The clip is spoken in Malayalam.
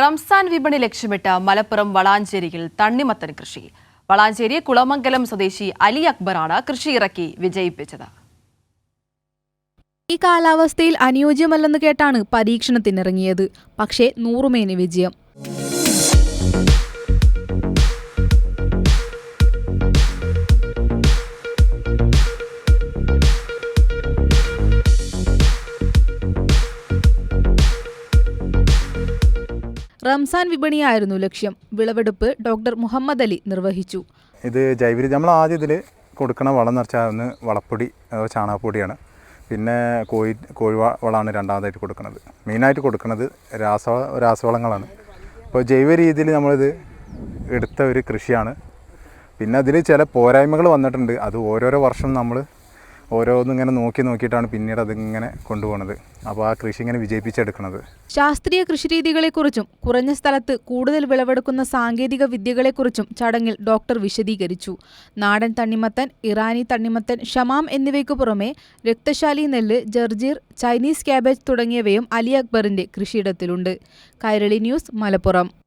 റംസാൻ വിപണി ലക്ഷ്യമിട്ട് മലപ്പുറം വളാഞ്ചേരിയിൽ തണ്ണിമത്തൻ കൃഷി. വളാഞ്ചേരി കുളമംഗലം സ്വദേശി അലി അക്ബറാണ് കൃഷി ഇറക്കി വിജയിപ്പിച്ചത്. ഈ കാലാവസ്ഥയിൽ അനുയോജ്യമല്ലെന്ന് കേട്ടാണ് പരീക്ഷണത്തിനിറങ്ങിയത്. പക്ഷേ 100 മേനി വിജയം. റംസാൻ വിപണിയായിരുന്നു ലക്ഷ്യം. വിളവെടുപ്പ് ഡോക്ടർ മുഹമ്മദ് അലി നിർവഹിച്ചു. ഇത് ജൈവരീതി നമ്മൾ ആദ്യം ഇതിൽ കൊടുക്കുന്ന വളം എന്ന് വെച്ചാൽ ഒന്ന് വളപ്പൊടി, ചാണകപ്പൊടിയാണ്. പിന്നെ കോഴി വളമാണ് രണ്ടാമതായിട്ട് കൊടുക്കുന്നത്. മെയിനായിട്ട് കൊടുക്കുന്നത് രാസവളങ്ങളാണ്. അപ്പോൾ ജൈവ രീതിയിൽ നമ്മളിത് എടുത്ത ഒരു കൃഷിയാണ്. പിന്നെ അതിൽ ചില പോരായ്മകൾ വന്നിട്ടുണ്ട്. അത് ഓരോരോ വർഷം നമ്മൾ ഓരോന്നിങ്ങനെ നോക്കിയിട്ടാണ് പിന്നീട് അതിങ്ങനെ കൊണ്ടുപോകുന്നത്. അപ്പോൾ ആ കൃഷി ഇങ്ങനെ വിജയിപ്പിച്ചെടുക്കുന്നത്. ശാസ്ത്രീയ കൃഷിരീതികളെക്കുറിച്ചും കുറഞ്ഞ സ്ഥലത്ത് കൂടുതൽ വിളവെടുക്കുന്ന സാങ്കേതിക വിദ്യകളെക്കുറിച്ചും ചടങ്ങിൽ ഡോക്ടർ വിശദീകരിച്ചു. നാടൻ തണ്ണിമത്തൻ, ഇറാനി തണ്ണിമത്തൻ, ഷമാം എന്നിവയ്ക്കു പുറമെ രക്തശാലി നെല്ല്, ജർജീർ, ചൈനീസ് ക്യാബേജ് തുടങ്ങിയവയും അലി അക്ബറിന്റെ കൃഷിയിടത്തിലുണ്ട്. കൈരളി ന്യൂസ്, മലപ്പുറം.